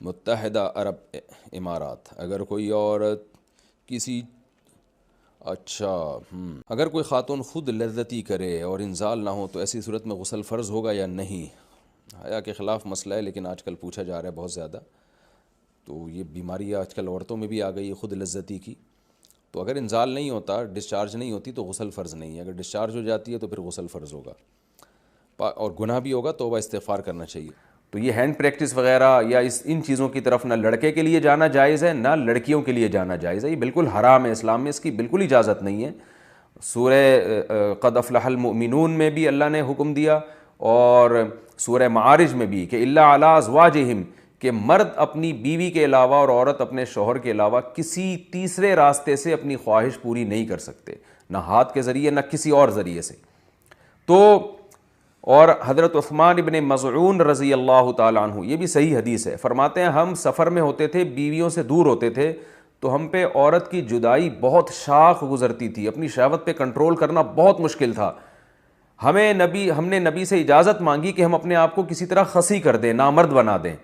मुत्तहिदा अरब इमारात। अगर कोई औरत किसी अच्छा अगर कोई ख़ातून ख़ुद लज़्ज़ती करे और इंज़ाल ना हो तो ऐसी सूरत में गुस्ल फ़र्ज़ होगा या नहीं? हया के ख़िलाफ़ मसला है, लेकिन आजकल पूछा जा रहा है बहुत ज़्यादा। तो ये बीमारी आजकल औरतों में भी आ गई है ख़ुद लज़्ज़ती की। तो अगर इंज़ाल नहीं होता, डिस्चार्ज नहीं होती, तो गुस्ल फ़र्ज़ नहीं है। अगर डिस्चार्ज हो जाती है तो फिर गुस्ल फ़र्ज़ होगा और गुनाह भी होगा, तौबा इस्तिग़फ़ार करना चाहिए। तो ये हैंड प्रैक्टिस वगैरह या इन चीज़ों की तरफ ना लड़के के लिए जाना जायज़ है, ना लड़कियों के लिए जाना जायज़ है। ये बिल्कुल हराम है, इस्लाम में इसकी बिल्कुल इजाज़त नहीं है। सूरह क़द अफ़लहल मुमिनून में भी अल्लाह ने हुक्म दिया और सूरह मारिज में भी कि इल्ला अला अज़वाजिहिम, कि मर्द अपनी बीवी के अलावा और औरत अपने शौहर के अलावा किसी तीसरे रास्ते से अपनी ख्वाहिश पूरी नहीं कर सकते, ना हाथ के ज़रिए ना किसी और ज़रिए से। तो और हज़रत उस्मान इब्न मज़ऊन रज़ी अल्लाह ताला अन्हु, ये भी सही हदीस है, फरमाते हैं हम सफ़र में होते थे, बीवियों से दूर होते थे, तो हम पे औरत की जुदाई बहुत शाख गुज़रती थी, अपनी शहवत पे कंट्रोल करना बहुत मुश्किल था। हमने नबी से इजाज़त मांगी कि हम अपने आप को किसी तरह खसी कर दें, नामर्द बना दें,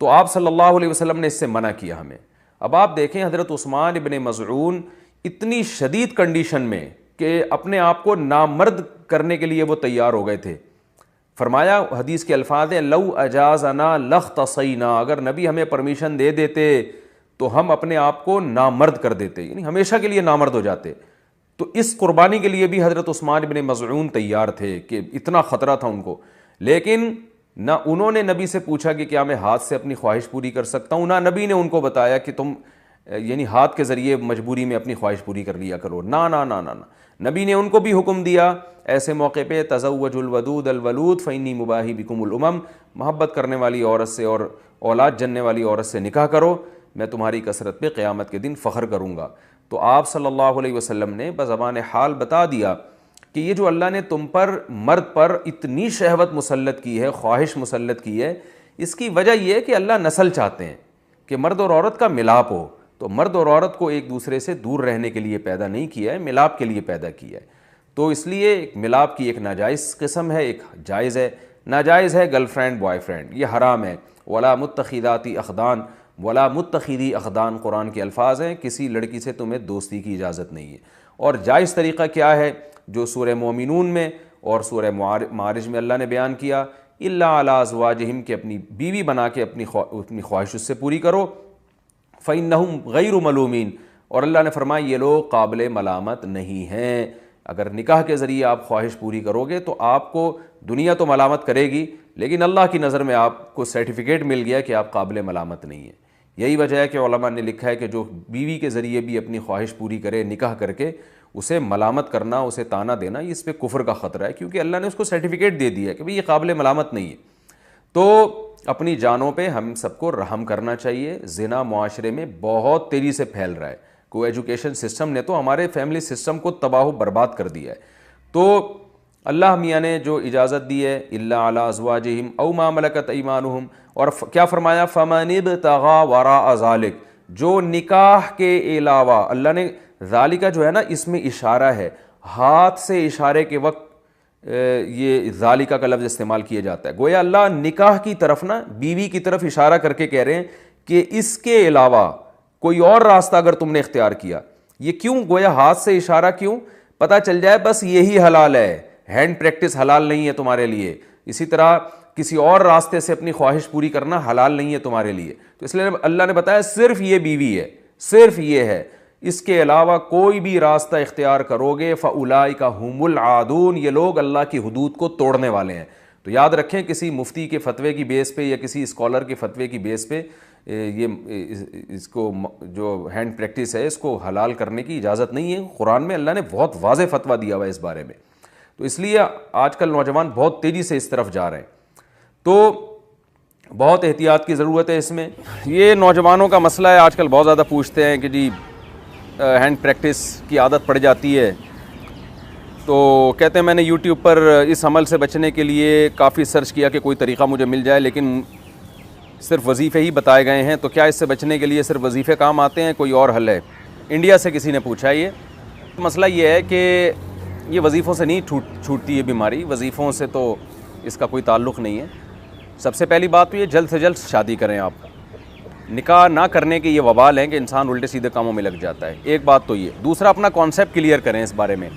तो आप सल्लल्लाहु अलैहि वसल्लम ने इससे मना किया हमें। अब आप देखें, हज़रत उस्मान इब्न मज़ऊन इतनी शदीद कंडीशन में कि अपने आप को नामर्द करने के लिए वो तैयार हो गए थे। फरमाया, हदीस के अल्फाज हैं, लौ अजाज़ना लख्तसैना, अगर नबी हमें परमिशन दे देते तो हम अपने आप को नामर्द कर देते, यानी हमेशा के लिए नामर्द हो जाते। तो इस कुर्बानी के लिए भी हज़रत उस्मान इब्न मज़ऊन तैयार थे कि इतना ख़तरा था उनको। लेकिन ना उन्होंने नबी से पूछा कि क्या मैं हाथ से अपनी ख्वाहिश पूरी कर सकता हूँ, ना नबी ने उनको बताया कि तुम यानी हाथ के ज़रिए मजबूरी में अपनी ख्वाहिश पूरी कर लिया करो। ना ना ना ना ना, नबी ने उनको भी हुक्म दिया ऐसे मौके पे, तज़व्वजुल वदूद अल वलूद फ़इन्नी मुबाही बिकुमुल उमम, मोहब्बत करने वाली औरत से और औलाद जनने वाली औरत से निकाह करो, मैं तुम्हारी कसरत पे क़यामत के दिन फ़ख्र करूँगा। तो आप सल्लल्लाहु अलैहि वसल्लम ने बज़बान हाल बता दिया कि ये जो अल्लाह ने तुम पर, मर्द पर इतनी शहवत मुसल्लत की है, ख्वाहिश मुसल्लत की है, इसकी वजह यह है कि अल्लाह नस्ल चाहते हैं कि मर्द और औरत का मिलाप हो। तो मर्द और औरत को एक दूसरे से दूर रहने के लिए पैदा नहीं किया है, मिलाप के लिए पैदा किया है। तो इसलिए मिलाप की एक नाजायज़ किस्म है, एक जायज़ है। नाजायज़ है गर्लफ्रेंड बॉयफ्रेंड, ये हराम है। वला मुत्तखिदाती अख़दान वला मुत्तखिदी अख़दान कुरान के अल्फाज हैं, किसी लड़की से तुम्हें दोस्ती की इजाज़त नहीं है। और जायज़ तरीक़ा क्या है, जो सूरह मोमिनून में और सूरह मारिज में अल्लाह ने बयान किया, इल्ला अला अज़वाजिहिम, के अपनी बीवी बना के अपनी ख्वाहिश उससे पूरी करो, फ़इन्नहुम गैरु मलूमीन, और अल्लाह ने फरमाया ये लोग काबिल मलामत नहीं हैं। अगर निकाह के ज़रिए आप ख्वाहिश पूरी करोगे तो आपको दुनिया तो मलामत करेगी, लेकिन अल्लाह की नज़र में आपको सर्टिफिकेट मिल गया कि आप काबिल मलामत नहीं है। यही वजह है कि उलमा ने लिखा है कि जो बीवी के ज़रिए भी अपनी ख्वाहिश पूरी करे निकाह करके, उसे मलामत करना, उसे ताना देना, इस पर कुफ्र का ख़तरा है, क्योंकि अल्लाह ने उसको सर्टिफिकेट दे दिया है कि भाई ये काबिल मलामत नहीं है। तो अपनी जानों पे हम सबको रहम करना चाहिए। ज़िना मुआशरे में बहुत तेज़ी से फैल रहा है, को एजुकेशन सिस्टम ने तो हमारे फैमिली सिस्टम को तबाह बर्बाद कर दिया है। तो अल्लाह मियाँ ने जो इजाज़त दी है, इल्ला अला अज़वाजिहिम औ मा मलकत ऐमानुहुम, और क्या फरमाया, फ़मन इब्तग़ा वराअ ज़ालिक, जो निकाह के अलावा, अल्लाह ने ज़ालिका जो है ना, इसमें इशारा है, हाथ से इशारे के वक्त ये ज़ालिका का लफ्ज़ इस्तेमाल किया जाता है। गोया अल्लाह निकाह की तरफ ना, बीवी की तरफ इशारा करके कह रहे हैं कि इसके अलावा कोई और रास्ता अगर तुमने इख्तियार किया, ये क्यों, गोया हाथ से इशारा क्यों, पता चल जाए बस यही हलाल है, हैंड प्रैक्टिस हलाल नहीं है तुम्हारे लिए। इसी तरह किसी और रास्ते से अपनी ख्वाहिश पूरी करना हलाल नहीं है तुम्हारे लिए। तो इसलिए अल्लाह ने बताया सिर्फ ये बीवी है, सिर्फ ये है, इसके अलावा कोई भी रास्ता इख्तियार करोगे फ़उलाइका हुमुल आदून, ये लोग अल्लाह की हुदूद को तोड़ने वाले हैं। तो याद रखें, किसी मुफ्ती के फतवे की बेस पे या किसी स्कॉलर के फतवे की बेस पे ये इसको जो हैंड प्रैक्टिस है इसको हलाल करने की इजाज़त नहीं है। कुरान में अल्लाह ने बहुत वाज़ेह फतवा दिया हुआ है इस बारे में। तो इसलिए आजकल नौजवान बहुत तेज़ी से इस तरफ जा रहे हैं, तो बहुत एहतियात की ज़रूरत है इसमें। ये नौजवानों का मसला है, आजकल बहुत ज़्यादा पूछते हैं कि जी हैंड प्रैक्टिस की आदत पड़ जाती है, तो कहते हैं मैंने यूट्यूब पर इस अमल से बचने के लिए काफ़ी सर्च किया कि कोई तरीक़ा मुझे मिल जाए, लेकिन सिर्फ वजीफ़े ही बताए गए हैं। तो क्या इससे बचने के लिए सिर्फ वजीफ़े काम आते हैं, कोई और हल है? इंडिया से किसी ने पूछा है ये। तो मसला ये है कि ये वजीफ़ों से नहीं छूटती है बीमारी, वजीफ़ों से तो इसका कोई ताल्लुक़ नहीं है। सबसे पहली बात तो ये जल्द से जल्द शादी करें आप। निकाह ना करने के ये वबाल हैं कि इंसान उल्टे सीधे कामों में लग जाता है, एक बात तो ये। दूसरा, अपना कॉन्सेप्ट क्लियर करें इस बारे में।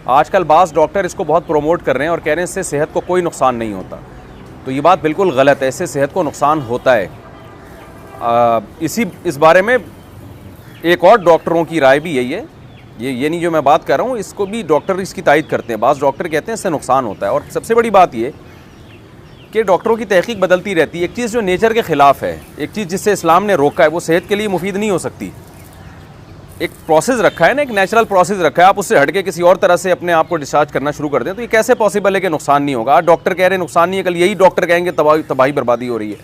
आजकल बाज़ डॉक्टर इसको बहुत प्रमोट कर रहे हैं और कह रहे हैं इससे सेहत को कोई नुकसान नहीं होता, तो ये बात बिल्कुल गलत है, इससे सेहत को नुकसान होता है। इस बारे में एक और डॉक्टरों की राय भी यही है, ये नहीं जो मैं बात कर रहा हूँ, इसको भी डॉक्टर इसकी तायद करते हैं। बाज़ डॉक्टर कहते हैं इससे नुकसान होता है। और सबसे बड़ी बात ये कि डॉक्टरों की तहकीक बदलती रहती है। एक चीज़ जो नेचर के ख़िलाफ़ है, एक चीज़ जिससे इस्लाम ने रोका है, वो सेहत के लिए मुफीद नहीं हो सकती। एक प्रोसेस रखा है ना, एक नेचुरल प्रोसेस रखा है, आप उससे हट के किसी और तरह से अपने आप को डिस्चार्ज करना शुरू कर दें तो ये कैसे पॉसिबल है कि नुकसान नहीं होगा। आज डॉक्टर कह रहे हैं नुकसान नहीं है, कल यही डॉक्टर कहेंगे तबाही बर्बादी हो रही है।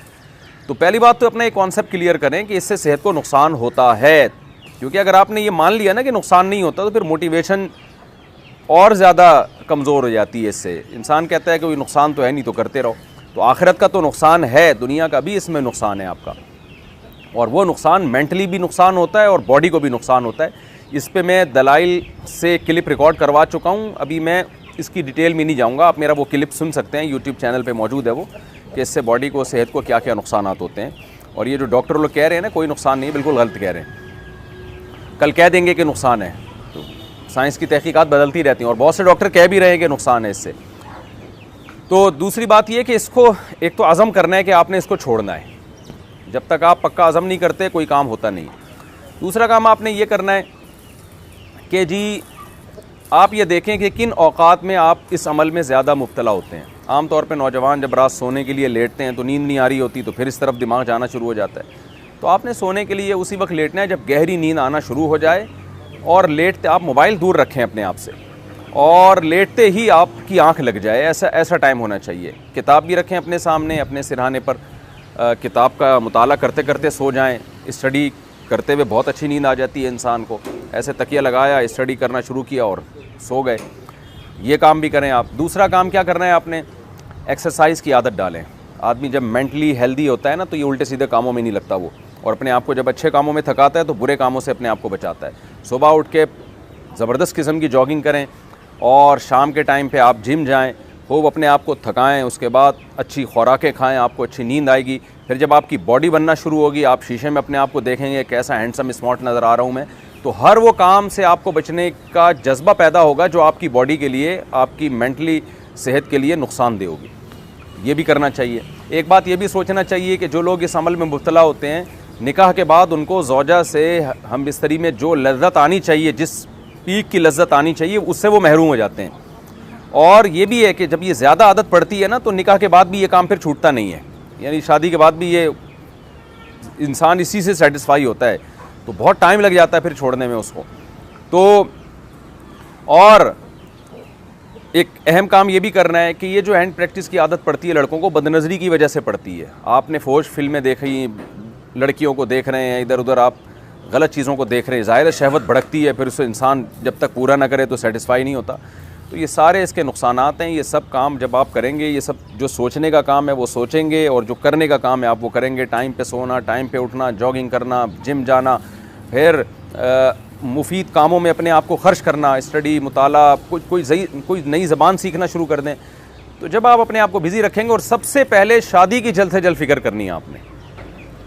तो पहली बात तो अपना एक कॉन्सेप्ट क्लियर करें कि इससे सेहत को नुकसान होता है, क्योंकि अगर आपने ये मान लिया ना कि नुकसान नहीं होता तो फिर मोटिवेशन और ज़्यादा कमज़ोर हो जाती है। इससे इंसान कहता है कि कोई नुकसान तो है नहीं तो करते रहो। तो आखिरत का तो नुकसान है, दुनिया का भी इसमें नुकसान है आपका, और वो नुकसान मेंटली भी नुकसान होता है और बॉडी को भी नुकसान होता है। इस पे मैं दलाइल से क्लिप रिकॉर्ड करवा चुका हूँ, अभी मैं इसकी डिटेल में नहीं जाऊँगा। आप मेरा वो क्लिप सुन सकते हैं, यूट्यूब चैनल पे मौजूद है वो, कि इससे बॉडी को, सेहत को क्या क्या नुकसान होते हैं। और ये जो डॉक्टर लोग कह रहे हैं ना कोई नुकसान नहीं, बिल्कुल गलत कह रहे हैं। कल कह देंगे कि नुकसान है, तो साइंस की तहकीकात बदलती रहती हैं और बहुत से डॉक्टर कह भी रहे हैं कि नुकसान है इससे। तो दूसरी बात ये कि इसको एक तो अज़म करना है कि आपने इसको छोड़ना है। जब तक आप पक्का अज़म नहीं करते कोई काम होता नहीं। दूसरा काम आपने ये करना है कि जी आप ये देखें कि किन औकात में आप इस अमल में ज़्यादा मुब्तला होते हैं। आम तौर पे नौजवान जब रात सोने के लिए लेटते हैं तो नींद नहीं आ रही होती, तो फिर इस तरफ दिमाग जाना शुरू हो जाता है। तो आपने सोने के लिए उसी वक्त लेटना है जब गहरी नींद आना शुरू हो जाए, और लेटते आप मोबाइल दूर रखें अपने आप से, और लेटते ही आपकी आँख लग जाए, ऐसा टाइम होना चाहिए। किताब भी रखें अपने सामने, अपने सिरहाने पर, किताब का मुताला करते करते सो जाएं। स्टडी करते हुए बहुत अच्छी नींद आ जाती है इंसान को। ऐसे तकिया लगाया, स्टडी करना शुरू किया और सो गए। ये काम भी करें आप। दूसरा काम क्या करना है आपने, एक्सरसाइज की आदत डालें। आदमी जब मेंटली हेल्दी होता है ना तो ये उल्टे सीधे कामों में नहीं लगता वो, और अपने आप को जब अच्छे कामों में थकाता है तो बुरे कामों से अपने आप को बचाता है। सुबह उठ के ज़बरदस्त किस्म की जॉगिंग करें और शाम के टाइम पे आप जिम जाएं, खूब अपने आप को थकाएं, उसके बाद अच्छी खुराकें खाएं, आपको अच्छी नींद आएगी। फिर जब आपकी बॉडी बनना शुरू होगी, आप शीशे में अपने आप को देखेंगे कैसा हैंडसम स्मार्ट नज़र आ रहा हूँ मैं, तो हर वो काम से आपको बचने का जज्बा पैदा होगा जो आपकी बॉडी के लिए, आपकी मेंटली सेहत के लिए नुकसानदेह होगी। ये भी करना चाहिए। एक बात ये भी सोचना चाहिए कि जो लोग इस अमल में मुब्तला होते हैं, निकाह के बाद उनको ज़ौजा से हम बिस्तरी में जो लज्जत आनी चाहिए, जिस पीक की लज्जत आनी चाहिए, उससे वो महरूम हो जाते हैं। और ये भी है कि जब ये ज़्यादा आदत पड़ती है ना तो निकाह के बाद भी ये काम फिर छूटता नहीं है, यानी शादी के बाद भी ये इंसान इसी से सेटिस्फाई होता है, तो बहुत टाइम लग जाता है फिर छोड़ने में उसको। तो और एक अहम काम ये भी करना है कि ये जो हैंड प्रैक्टिस की आदत पड़ती है लड़कों को, बदनज़री की वजह से पड़ती है। आपने फौज फिल्में देखी, लड़कियों को देख रहे हैं, इधर उधर आप गलत चीज़ों को देख रहे हैं, ज़ाहिर शहवत भड़कती है, फिर उसे इंसान जब तक पूरा ना करे तो सेटिस्फाई नहीं होता। तो ये सारे इसके नुकसानात हैं। ये सब काम जब आप करेंगे, ये सब जो सोचने का काम है वो सोचेंगे, और जो करने का काम है आप वो करेंगे। टाइम पे सोना, टाइम पे उठना, जॉगिंग करना, जिम जाना, फिर मुफीद कामों में अपने आप को खर्च करना, स्टडी, मुताला, कोई नई ज़बान सीखना शुरू कर दें। तो जब आप अपने आप को बिज़ी रखेंगे, और सबसे पहले शादी की जल्द से जल्द फ़िक्र करनी है आपने।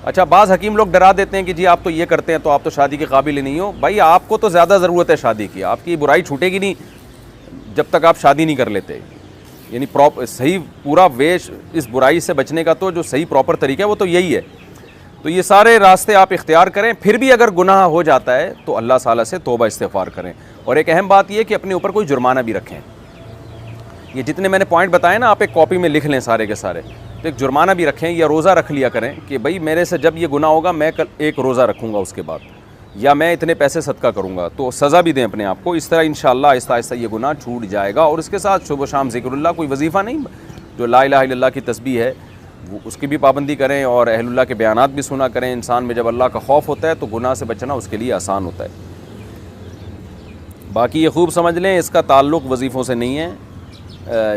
अच्छा, बाज़ हकीम लोग डरा देते हैं कि जी आप तो ये करते हैं तो आप तो शादी के काबिल नहीं हो। भाई आपको तो ज़्यादा ज़रूरत है शादी की, आपकी बुराई छूटेगी नहीं जब तक आप शादी नहीं कर लेते। यानी सही पूरा वेश इस बुराई से बचने का तो जो सही प्रॉपर तरीका है वो तो यही है। तो ये सारे रास्ते आप इख्तियार करें। फिर भी अगर गुनाह हो जाता है तो अल्लाह ताला से तौबा इस्तिग़फ़ार करें। और एक अहम बात यह कि अपने ऊपर कोई जुर्माना भी रखें। ये जितने मैंने पॉइंट बताए ना, आप एक कॉपी में लिख लें सारे के सारे, तो एक जुर्माना भी रखें, या रोज़ा रख लिया करें कि भाई मेरे से जब ये गुनाह होगा मैं कल एक रोज़ा रखूँगा उसके बाद, या मैं इतने पैसे सदका करूँगा। तो सज़ा भी दें अपने आप को। इस तरह इंशाअल्लाह आहिस्ता आहिस्ता ये गुनाह छूट जाएगा। और इसके साथ सुबह शाम ज़िक्रुल्लाह, कोई वजीफ़ा नहीं, जो ला इलाहा इल्लल्लाह की तस्बीह है वो उसकी भी पाबंदी करें, और अहलुल्लाह के बयानात भी सुना करें। इंसान में जब अल्लाह का खौफ होता है तो गुनाह से बचना उसके लिए आसान होता है। बाकी ये खूब समझ लें, इसका ताल्लुक़ वजीफ़ों से नहीं है।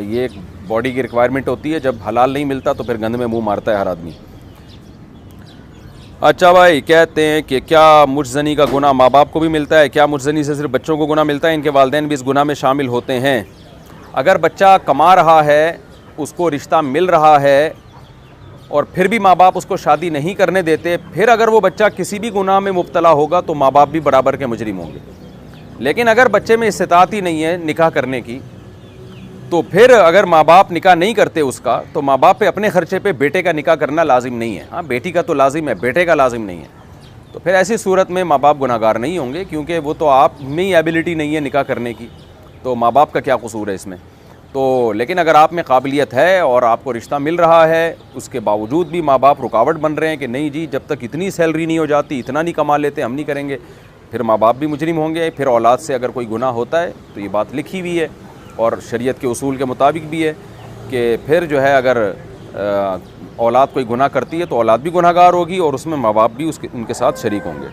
ये एक बॉडी की रिक्वायरमेंट होती है। जब हलाल नहीं मिलता तो फिर गंद में मुँह मारता है हर आदमी। अच्छा भाई, कहते हैं कि क्या मुजज़नी का गुनाह माँ बाप को भी मिलता है? क्या मुजज़नी से सिर्फ बच्चों को गुनाह मिलता है, इनके वालिदैन भी इस गुनाह में शामिल होते हैं? अगर बच्चा कमा रहा है, उसको रिश्ता मिल रहा है, और फिर भी माँ बाप उसको शादी नहीं करने देते, फिर अगर वो बच्चा किसी भी गुनाह में मुब्तला होगा तो माँ बाप भी बराबर के मुजरिम होंगे। लेकिन अगर बच्चे में इस्तिताअत ही नहीं है निकाह करने की, तो फिर अगर माँ बाप निकाह नहीं करते उसका, तो माँ बाप पे अपने खर्चे पे बेटे का निकाह करना लाजिम नहीं है। हाँ, बेटी का तो लाजिम है, बेटे का लाजिम नहीं है। तो फिर ऐसी सूरत में माँ बाप गुनाहगार नहीं होंगे, क्योंकि वो तो आप में ही एबिलिटी नहीं है निकाह करने की, तो माँ बाप का क्या कसूर है इसमें। तो लेकिन अगर आप में काबिलियत है और आपको रिश्ता मिल रहा है, उसके बावजूद भी माँ बाप रुकावट बन रहे हैं कि नहीं जी, जब तक इतनी सैलरी नहीं हो जाती, इतना नहीं कमा लेते, हम नहीं करेंगे, फिर माँ बाप भी मुजरिम होंगे। फिर औलाद से अगर कोई गुनाह होता है तो ये बात लिखी हुई है और शरीयत के उसूल के मुताबिक भी है कि फिर जो है अगर औलाद कोई गुनाह करती है तो औलाद भी गुनाहगार होगी और उसमें माँ बाप भी उनके साथ शरीक होंगे।